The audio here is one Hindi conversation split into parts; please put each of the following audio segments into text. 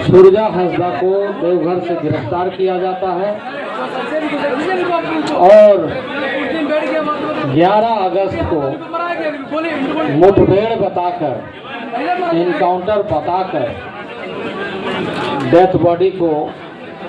सूरजा हंसदा को देवघर से गिरफ्तार किया जाता है और 11 अगस्त को मुठभेड़ बताकर, इनकाउंटर बताकर डेथ बॉडी को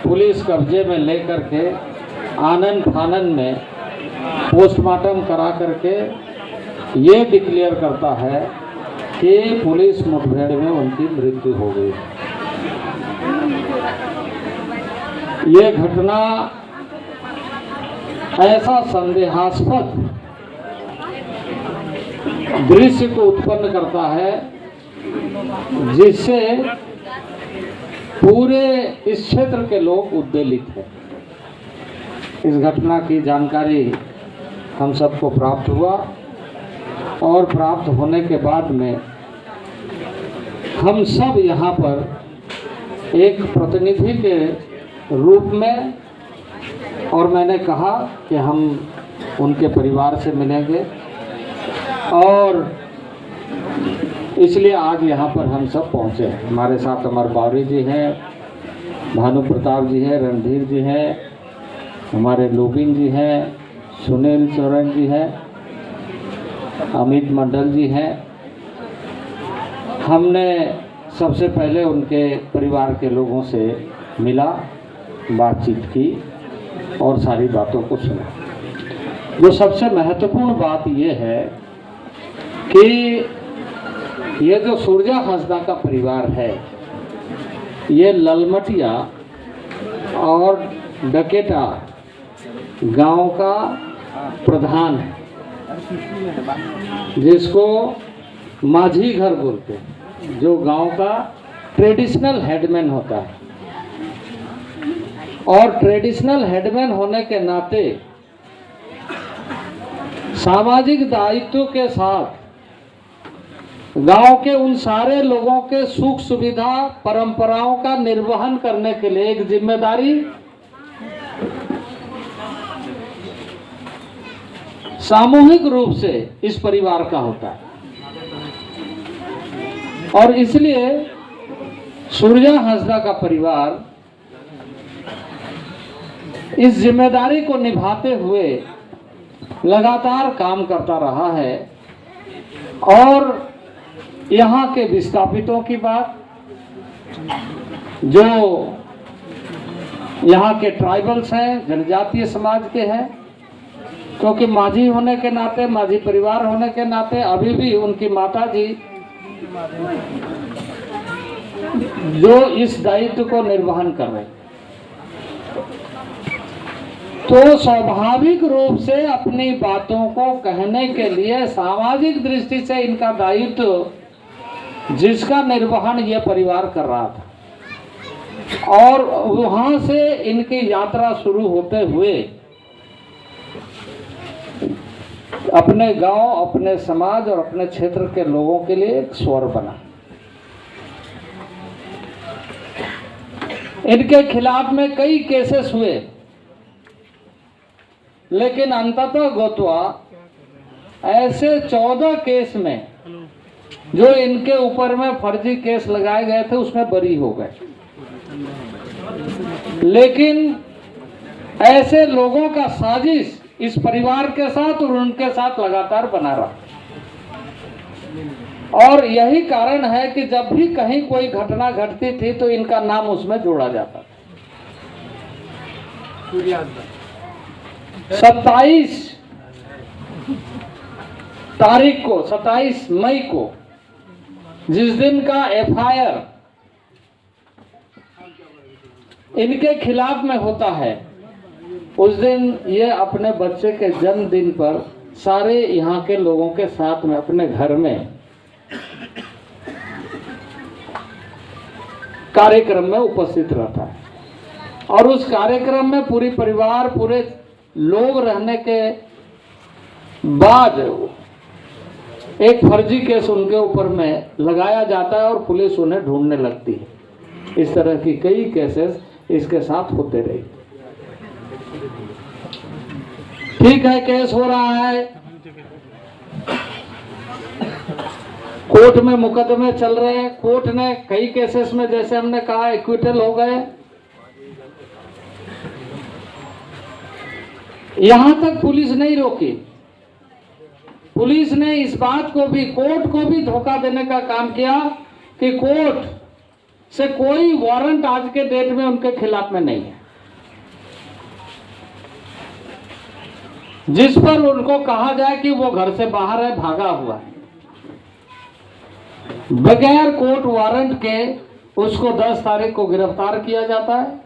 पुलिस कब्जे में लेकर के आनन फानन में पोस्टमार्टम करा करके ये डिक्लेयर करता है कि पुलिस मुठभेड़ में उनकी मृत्यु हो गई। ये घटना ऐसा संदेहास्पद दृश्य को उत्पन्न करता है जिससे पूरे इस क्षेत्र के लोग उद्वेलित हैं। इस घटना की जानकारी हम सबको प्राप्त हुआ और प्राप्त होने के बाद में हम सब यहाँ पर एक प्रतिनिधि के रूप में, और मैंने कहा कि हम उनके परिवार से मिलेंगे और इसलिए आज यहाँ पर हम सब पहुँचे हैं। हमारे साथ अमर बावरी जी हैं, भानु प्रताप जी हैं, रणधीर जी हैं, हमारे लोबिन जी हैं, सुनील चौरन जी हैं, अमित मंडल जी हैं। हमने सबसे पहले उनके परिवार के लोगों से मिला, बातचीत की और सारी बातों को सुना। जो सबसे महत्वपूर्ण बात ये है कि ये जो सूरजा हंसदा का परिवार है, ये ललमटिया और डकेटा गांव का प्रधान है, जिसको माझी घर बोलते हैं, जो गांव का ट्रेडिशनल हेडमैन होता है। और ट्रेडिशनल हेडमैन होने के नाते सामाजिक दायित्व के साथ गांव के उन सारे लोगों के सुख सुविधा परंपराओं का निर्वहन करने के लिए एक जिम्मेदारी सामूहिक रूप से इस परिवार का होता है। और इसलिए सूरजा हंसदा का परिवार इस जिम्मेदारी को निभाते हुए लगातार काम करता रहा है। और यहाँ के विस्थापितों की बात, जो यहाँ के ट्राइबल्स हैं, जनजातीय समाज के हैं, क्योंकि माझी होने के नाते, माझी परिवार होने के नाते अभी भी उनकी माता जी जो इस दायित्व को निर्वहन कर रहे हैं, तो स्वाभाविक रूप से अपनी बातों को कहने के लिए सामाजिक दृष्टि से इनका दायित्व, जिसका निर्वहन यह परिवार कर रहा था, और वहां से इनकी यात्रा शुरू होते हुए अपने गांव, अपने समाज और अपने क्षेत्र के लोगों के लिए एक स्वर बना। इनके खिलाफ में कई केसेस हुए, लेकिन अंततः गोतवा ऐसे 14 केस में जो इनके ऊपर में फर्जी केस लगाए गए थे उसमें बरी हो गए। लेकिन ऐसे लोगों का साजिश इस परिवार के साथ और उनके साथ लगातार बना रहा। और यही कारण है कि जब भी कहीं कोई घटना घटती थी तो इनका नाम उसमें जोड़ा जाता था। 27 तारीख को, 27 मई को, जिस दिन का एफआईआर इनके खिलाफ में होता है, उस दिन ये अपने बच्चे के जन्मदिन पर सारे यहाँ के लोगों के साथ में अपने घर में कार्यक्रम में उपस्थित रहता है। और उस कार्यक्रम में पूरी परिवार, पूरे लोग रहने के बाद एक फर्जी केस उनके ऊपर में लगाया जाता है और पुलिस उन्हें ढूंढने लगती है। इस तरह की कई केसेस इसके साथ होते रहे। ठीक है, केस हो रहा है, कोर्ट में मुकदमे चल रहे हैं, कोर्ट ने कई केसेस में जैसे हमने कहा एक्विटल हो गए। यहां तक पुलिस नहीं रोकी, पुलिस ने इस बात को भी, कोर्ट को भी धोखा देने का काम किया कि कोर्ट से कोई वारंट आज के डेट में उनके खिलाफ में नहीं है, जिस पर उनको कहा जाए कि वो घर से बाहर है, भागा हुआ है। बगैर कोर्ट वारंट के उसको 10 तारीख को गिरफ्तार किया जाता है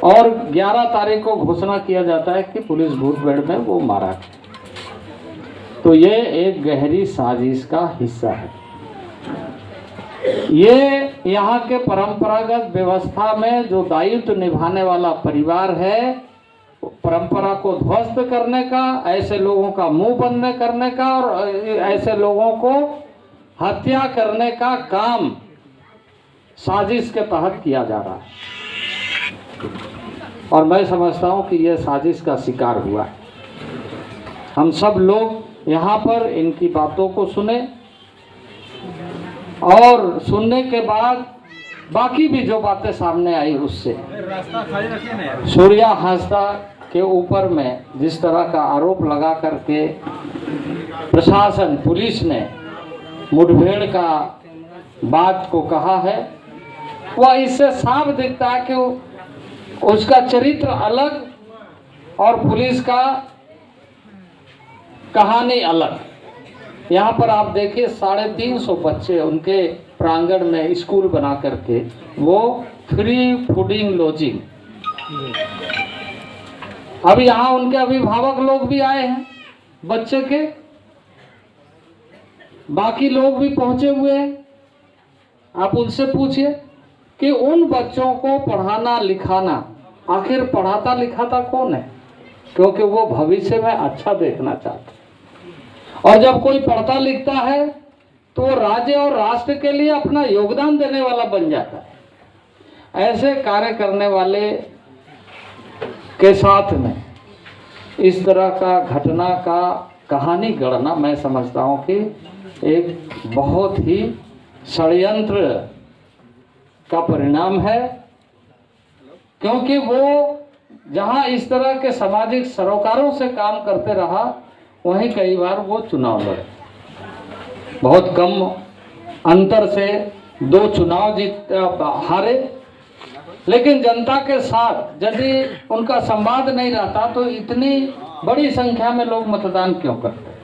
और 11 तारीख को घोषणा किया जाता है कि पुलिस भूत बेड़ में वो मारा गया। तो ये एक गहरी साजिश का हिस्सा है। ये यहाँ के परंपरागत व्यवस्था में जो दायित्व निभाने वाला परिवार है, परंपरा को ध्वस्त करने का, ऐसे लोगों का मुंह बंद करने का और ऐसे लोगों को हत्या करने का काम साजिश के तहत किया जा रहा है। और मैं समझता हूं कि यह साजिश का शिकार हुआ है। हम सब लोग यहाँ पर इनकी बातों को सुने और सुनने के बाद बाकी भी जो बातें सामने आई उससे सूर्या हांसदा के ऊपर में जिस तरह का आरोप लगा करके प्रशासन, पुलिस ने मुठभेड़ का बात को कहा है, वह इससे साफ दिखता है कि उसका चरित्र अलग और पुलिस का कहानी अलग। यहाँ पर आप देखिए 350 बच्चे उनके प्रांगण में स्कूल बना करके वो फ्री फूडिंग लॉजिंग, अब यहाँ उनके अभिभावक लोग भी आए हैं, बच्चे के बाकी लोग भी पहुंचे हुए हैं। आप उनसे पूछिए कि उन बच्चों को पढ़ाना लिखाना, आखिर पढ़ाता लिखाता कौन है? क्योंकि वो भविष्य में अच्छा देखना चाहते हैं। और जब कोई पढ़ता लिखता है तो वो राज्य और राष्ट्र के लिए अपना योगदान देने वाला बन जाता है। ऐसे कार्य करने वाले के साथ में इस तरह का घटना का कहानी गढ़ना, मैं समझता हूँ कि एक बहुत ही षड्यंत्र का परिणाम है। क्योंकि वो जहाँ इस तरह के सामाजिक सरोकारों से काम करते रहा, वहीं कई बार वो चुनाव लड़े, बहुत कम अंतर से 2 चुनाव हारे, लेकिन जनता के साथ यदि उनका संवाद नहीं रहता तो इतनी बड़ी संख्या में लोग मतदान क्यों करते?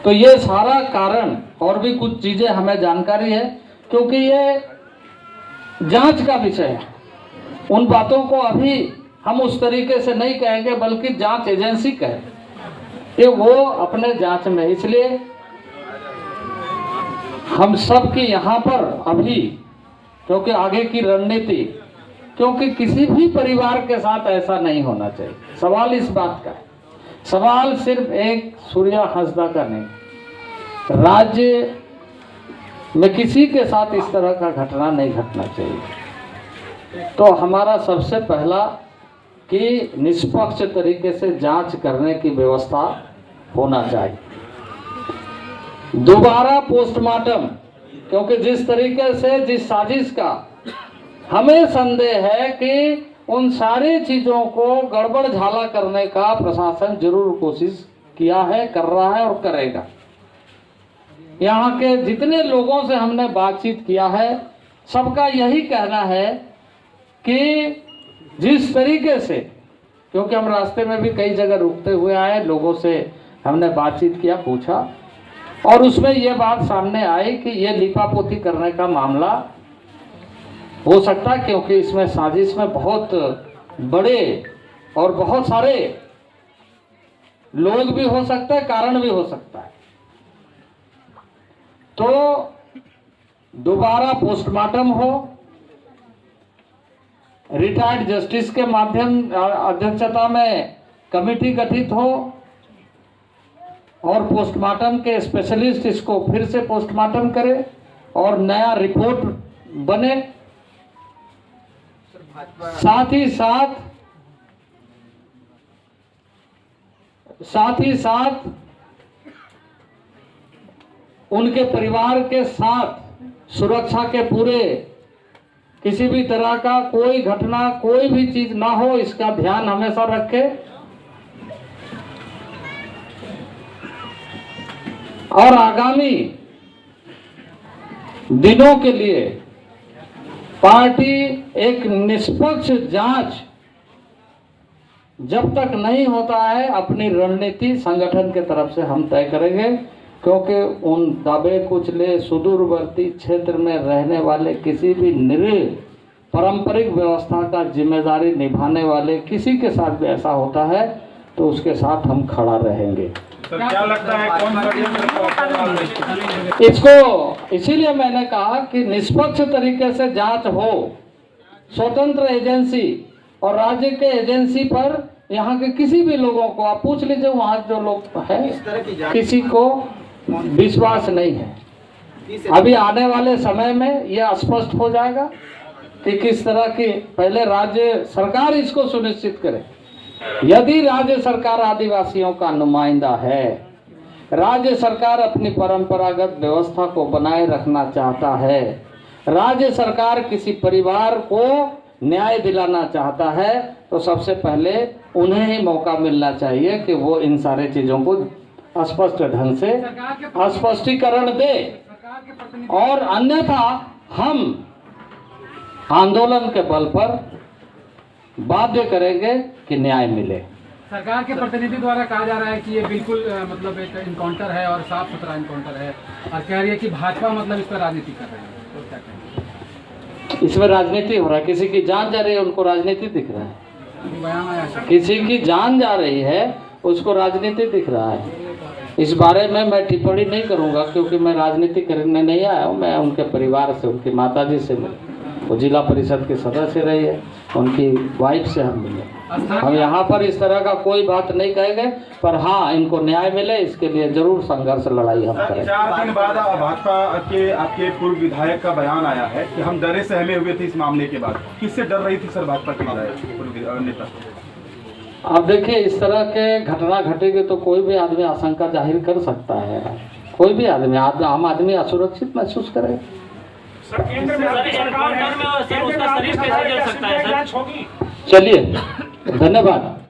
तो ये सारा कारण और भी कुछ चीजें हमें जानकारी है, क्योंकि ये जांच का विषय है। उन बातों को अभी हम उस तरीके से नहीं कहेंगे, बल्कि जांच एजेंसी कहे कि वो अपने जांच में। इसलिए हम सब की यहाँ पर अभी, क्योंकि आगे की रणनीति, क्योंकि किसी भी परिवार के साथ ऐसा नहीं होना चाहिए। सवाल इस बात का है, सवाल सिर्फ एक सूर्या हांसदा का नहीं, राज्य में किसी के साथ इस तरह का घटना नहीं घटना चाहिए। तो हमारा सबसे पहला कि निष्पक्ष तरीके से जांच करने की व्यवस्था होना चाहिए। दोबारा पोस्टमार्टम, क्योंकि जिस तरीके से, जिस साजिश का हमें संदेह है कि उन सारी चीजों को गड़बड़ झाला करने का प्रशासन जरूर कोशिश किया है, कर रहा है और करेगा। यहाँ के जितने लोगों से हमने बातचीत किया है, सबका यही कहना है कि जिस तरीके से, क्योंकि हम रास्ते में भी कई जगह रुकते हुए आए, लोगों से हमने बातचीत किया, पूछा, और उसमें ये बात सामने आई कि ये लिपापोती करने का मामला हो सकता है, क्योंकि इसमें साजिश में बहुत बड़े और बहुत सारे लोग भी हो सकते हैं, कारण भी हो सकता है। तो दोबारा पोस्टमार्टम हो, रिटायर्ड जस्टिस के माध्यम अध्यक्षता में कमेटी गठित हो और पोस्टमार्टम के स्पेशलिस्ट इसको फिर से पोस्टमार्टम करे और नया रिपोर्ट बने। साथ ही साथ उनके परिवार के साथ सुरक्षा के पूरे किसी भी तरह का कोई घटना कोई भी चीज ना हो, इसका ध्यान हमेशा रखें। और आगामी दिनों के लिए पार्टी एक निष्पक्ष जांच जब तक नहीं होता है अपनी रणनीति संगठन के तरफ से हम तय करेंगे, क्योंकि उन दबे कुचले सुदूरवर्ती क्षेत्र में रहने वाले किसी भी निरीह पारंपरिक व्यवस्था का जिम्मेदारी निभाने वाले किसी के साथ भी ऐसा होता है तो उसके साथ हम खड़ा रहेंगे। सर क्या लगता है कौन इसको इसीलिए मैंने कहा कि निष्पक्ष तरीके से जांच हो, स्वतंत्र एजेंसी और राज्य के एजेंसी पर यहाँ के किसी भी लोगों को आप पूछ लीजिए, वहाँ जो लोग हैं किसी को विश्वास नहीं है। अभी आने वाले समय में यह स्पष्ट हो जाएगा कि किस तरह की, पहले राज्य सरकार इसको सुनिश्चित करे। यदि राज्य सरकार आदिवासियों का नुमाइंदा है, राज्य सरकार अपनी परंपरागत व्यवस्था को बनाए रखना चाहता है, राज्य सरकार किसी परिवार को न्याय दिलाना चाहता है, तो सबसे पहले उन्हें ही मौका मिलना चाहिए कि वो इन सारे चीज़ों को स्पष्ट ढंग से स्पष्टीकरण दे। और अन्यथा हम आंदोलन के बल पर बाध्य करेंगे कि न्याय मिले। सरकार के प्रतिनिधि द्वारा कहा जा रहा है कि ये बिल्कुल मतलब एक इनकाउंटर है और साफ सुथरा इनकाउंटर है, और कह रही है कि भाजपा मतलब इस पर राजनीति कर रही है, तो क्या कहेंगे? इसमें राजनीति हो रहा है, किसी की जान जा रही है उनको राजनीति दिख रहा है, बयान आया, किसी की जान जा रही है उसको राजनीति दिख रहा है। इस बारे में मैं टिप्पणी नहीं करूंगा, क्योंकि मैं राजनीति करने नहीं आया हूँ। मैं उनके परिवार से, उनकी माताजी से मिला, वो जिला परिषद के सदस्य रही है, उनकी वाइफ से हम मिले। हम यहाँ पर इस तरह का कोई बात नहीं कहेंगे, पर हाँ इनको न्याय मिले इसके लिए जरूर संघर्ष लड़ाई हम करेंगे। 4 दिन बाद भाजपा के आपके पूर्व विधायक का बयान आया है कि हम डरे सहमे हुए थे इस मामले के बाद। किससे डर रही थी सर भाजपा के विधायक नेता? अब देखिए, इस तरह के घटना घटेगी तो कोई भी आदमी आशंका जाहिर कर सकता है, कोई भी आदमी, आम आदमी असुरक्षित महसूस करे। चलिए, धन्यवाद।